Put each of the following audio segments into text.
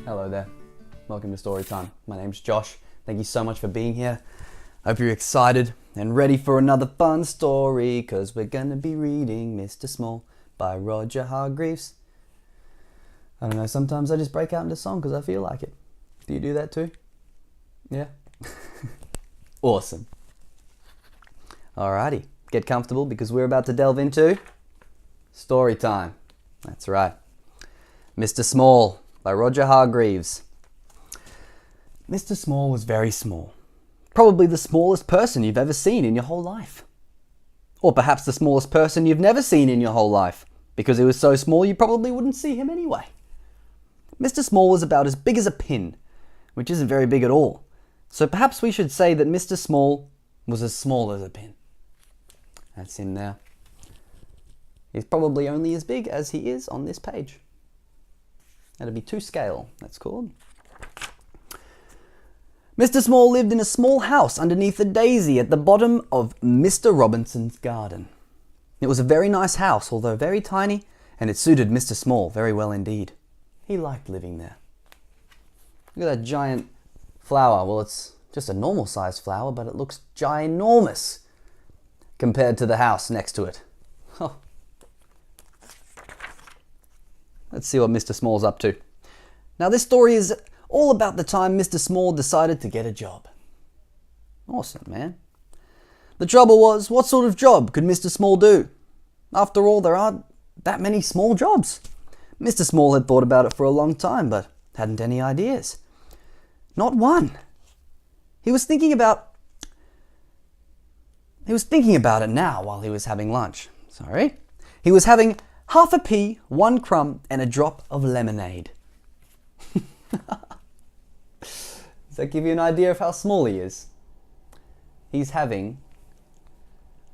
Hello there. Welcome to Storytime. My name's Josh. Thank you so much for being here. I hope you're excited and ready for another fun story, because we're going to be reading Mr. Small by Roger Hargreaves. I don't know, sometimes I just break out into song because I feel like it. Do you do that too? Yeah? Awesome. Alrighty, get comfortable because we're about to delve into story time. That's right. Mr. Small by Roger Hargreaves. Mr. Small was very small. Probably the smallest person you've ever seen in your whole life. Or perhaps the smallest person you've never seen in your whole life, because he was so small you probably wouldn't see him anyway. Mr. Small was about as big as a pin, which isn't very big at all. So perhaps we should say that Mr. Small was as small as a pin. That's him now. He's probably only as big as he is on this page. That'd be to scale, that's called. Mr. Small lived in a small house underneath a daisy at the bottom of Mr. Robinson's garden. It was a very nice house, although very tiny, and it suited Mr. Small very well indeed. He liked living there. Look at that giant flower. Well, it's just a normal sized flower, but it looks ginormous compared to the house next to it. Oh. Let's see what Mr. Small's up to. Now, this story is all about the time Mr. Small decided to get a job. Awesome, man. The trouble was, what sort of job could Mr. Small do? After all, there aren't that many small jobs. Mr. Small had thought about it for a long time, but hadn't any ideas. Not one. He was thinking about it now while he was having lunch. He was having half a pea, 1 crumb, and a drop of lemonade. Does that give you an idea of how small he is? He's having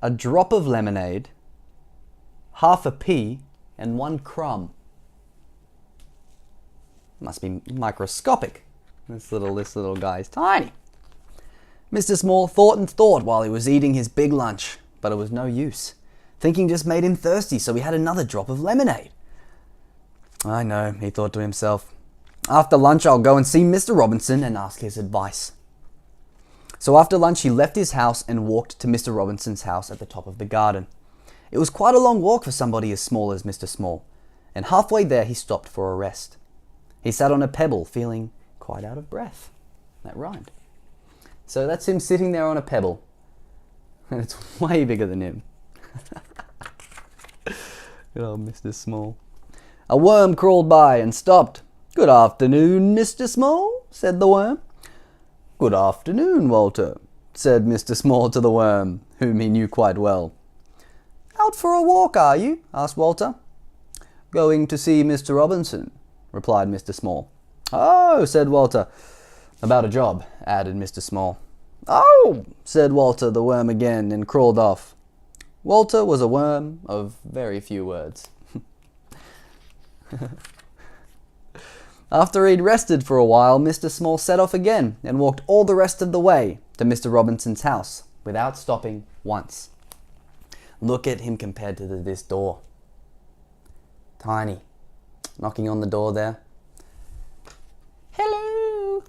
a drop of lemonade, half a pea, and 1 crumb. Must be microscopic. This little guy is tiny. Mr. Small thought and thought while he was eating his big lunch, but it was no use. Thinking just made him thirsty, so he had another drop of lemonade. I know, he thought to himself. After lunch, I'll go and see Mr. Robinson and ask his advice. So after lunch, he left his house and walked to Mr. Robinson's house at the top of the garden. It was quite a long walk for somebody as small as Mr. Small, and halfway there he stopped for a rest. He sat on a pebble, feeling quite out of breath. That rhymed. So that's him sitting there on a pebble, and it's way bigger than him. Good old Mr. Small. A worm crawled by and stopped. "Good afternoon, Mr. Small," said the worm. "Good afternoon, Walter," said Mr. Small to the worm, whom he knew quite well. "Out for a walk, are you?" asked Walter. "Going to see Mr. Robinson," replied Mr. Small. "Oh," said Walter. "About a job," added Mr. Small. "Oh," said Walter the worm again and crawled off. Walter was a worm of very few words. After he'd rested for a while, Mr. Small set off again and walked all the rest of the way to Mr. Robinson's house without stopping once. Look at him compared to this door. Tiny. Knocking on the door there. "Hello."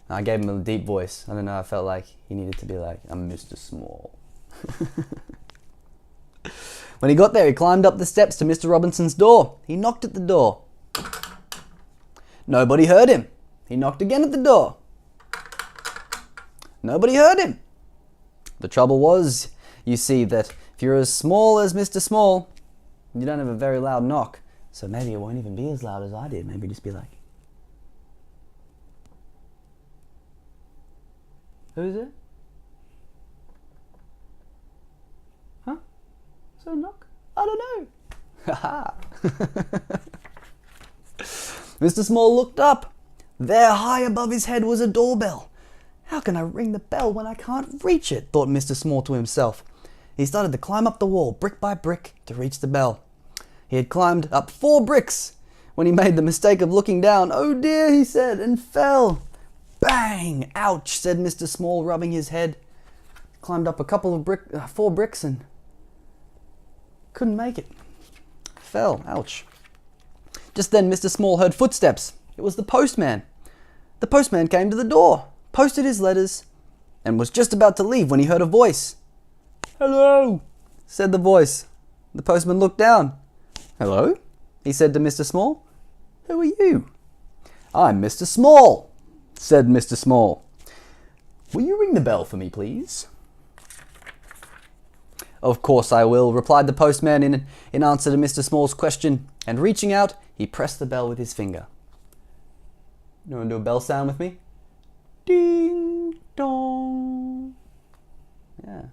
I gave him a deep voice. I don't know, I felt like he needed to be like, "I'm Mr. Small." When he got there, he climbed up the steps to Mr. Robinson's door. He knocked at the door. Nobody heard him. He knocked again at the door. Nobody heard him. The trouble was, you see, that if you're as small as Mr. Small, you don't have a very loud knock. So maybe it won't even be as loud as I did. Maybe just be like, "Who's it? Huh? Is there a knock? I don't know." Ha ha. Mr. Small looked up. There, high above his head, was a doorbell. "How can I ring the bell when I can't reach it?" thought Mr. Small to himself. He started to climb up the wall, brick by brick, to reach the bell. He had climbed up 4 bricks when he made the mistake of looking down. "Oh dear," he said, and fell. Bang! "Ouch," said Mr. Small, rubbing his head. Climbed up a couple of 4 bricks and couldn't make it. Fell. Ouch. Just then Mr. Small heard footsteps It was the postman. The postman came to the door, posted his letters, and was just about to leave when he heard a voice. "Hello," said the voice. The postman looked down. "Hello," he said to Mr. Small. "Who are you?" "I'm Mr. Small," said Mr. Small. "Will you ring the bell for me, please?" "Of course I will," replied the postman in answer to Mr. Small's question, and reaching out, he pressed the bell with his finger. You want to do a bell sound with me? Ding dong. Yeah.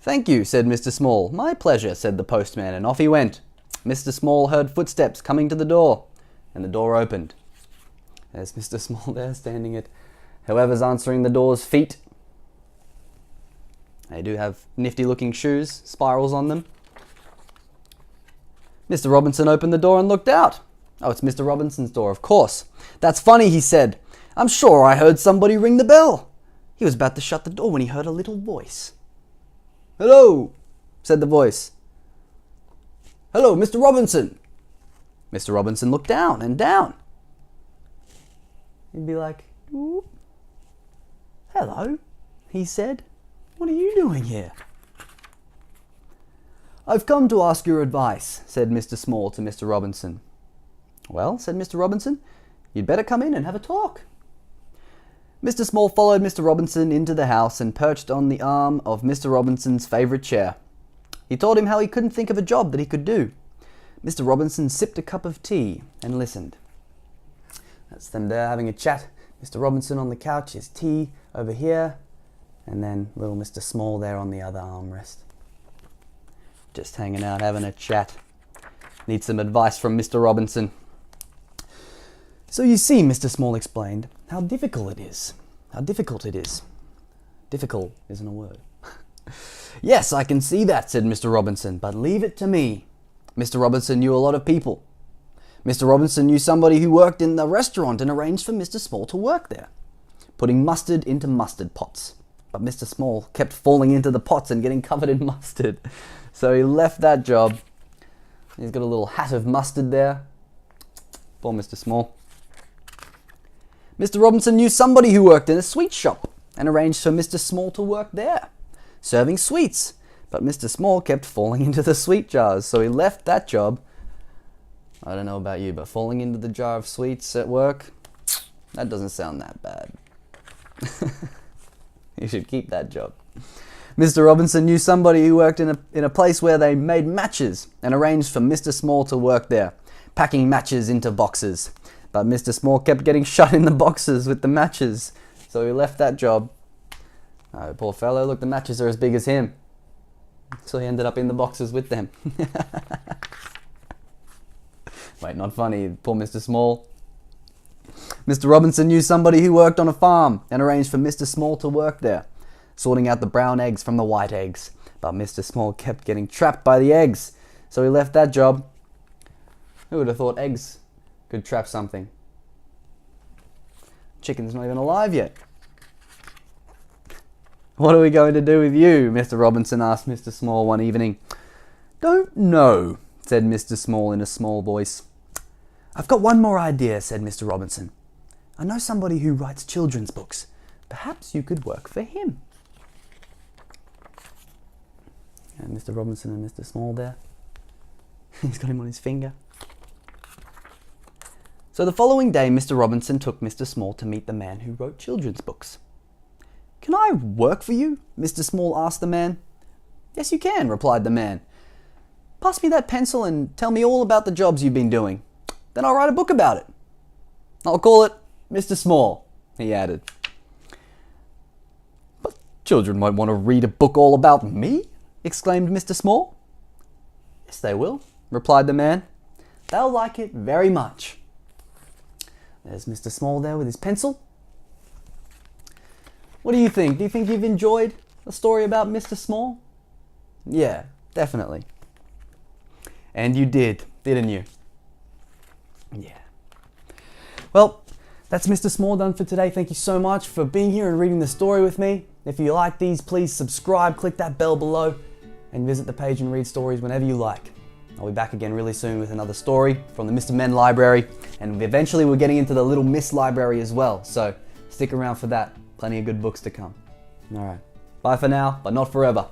"Thank you," said Mr. Small. "My pleasure," said the postman, and off he went. Mr. Small heard footsteps coming to the door, and the door opened. There's Mr. Small there, standing at whoever's answering the door's feet. They do have nifty-looking shoes, spirals on them. Mr. Robinson opened the door and looked out. Oh, it's Mr. Robinson's door, of course. "That's funny," he said. "I'm sure I heard somebody ring the bell." He was about to shut the door when he heard a little voice. "Hello," said the voice. "Hello, Mr. Robinson." Mr. Robinson looked down and down. He'd be like, "Ooh. Hello," he said. "What are you doing here?" "I've come to ask your advice," said Mr. Small to Mr. Robinson. "Well," said Mr. Robinson, "you'd better come in and have a talk." Mr. Small followed Mr. Robinson into the house and perched on the arm of Mr. Robinson's favourite chair. He told him how he couldn't think of a job that he could do. Mr. Robinson sipped a cup of tea and listened. That's them there having a chat. Mr. Robinson on the couch, his tea over here, and then little Mr. Small there on the other armrest. Just hanging out, having a chat. Need some advice from Mr. Robinson. "So you see," Mr. Small explained, how difficult it is. Difficult isn't a word. "Yes, I can see that," said Mr. Robinson, "but leave it to me." Mr. Robinson knew a lot of people. Mr. Robinson knew somebody who worked in the restaurant and arranged for Mr. Small to work there, putting mustard into mustard pots. But Mr. Small kept falling into the pots and getting covered in mustard. So he left that job. He's got a little hat of mustard there. Poor Mr. Small. Mr. Robinson knew somebody who worked in a sweet shop and arranged for Mr. Small to work there, serving sweets. But Mr. Small kept falling into the sweet jars, so he left that job. I don't know about you, but falling into the jar of sweets at work, that doesn't sound that bad. You should keep that job. Mr. Robinson knew somebody who worked in a place where they made matches and arranged for Mr. Small to work there, packing matches into boxes. But Mr. Small kept getting shut in the boxes with the matches, so he left that job. Oh, poor fellow, look, the matches are as big as him. So he ended up in the boxes with them. Wait, not funny, poor Mr. Small. Mr. Robinson knew somebody who worked on a farm and arranged for Mr. Small to work there, sorting out the brown eggs from the white eggs. But Mr. Small kept getting trapped by the eggs, so he left that job. Who would have thought eggs could trap something? Chicken's not even alive yet. "What are we going to do with you?" Mr. Robinson asked Mr. Small one evening. "Don't know," said Mr. Small in a small voice. "I've got one more idea," said Mr. Robinson. "I know somebody who writes children's books. Perhaps you could work for him." And Mr. Robinson and Mr. Small there. He's got him on his finger. So the following day, Mr. Robinson took Mr. Small to meet the man who wrote children's books. "Can I work for you?" Mr. Small asked the man. "Yes, you can," replied the man. "Pass me that pencil and tell me all about the jobs you've been doing. Then I'll write a book about it. I'll call it Mr. Small," he added. "But children won't want to read a book all about me," exclaimed Mr. Small. "Yes, they will," replied the man. "They'll like it very much." There's Mr. Small there with his pencil. What do you think? Do you think you've enjoyed the story about Mr. Small? Yeah, definitely. And you did, didn't you? Yeah. Well, that's Mr. Small done for today. Thank you so much for being here and reading the story with me. If you like these, please subscribe, click that bell below, and visit the page and read stories whenever you like. I'll be back again really soon with another story from the Mr. Men library, and eventually we're getting into the Little Miss library as well, so stick around for that. Plenty of good books to come. Alright, bye for now, but not forever.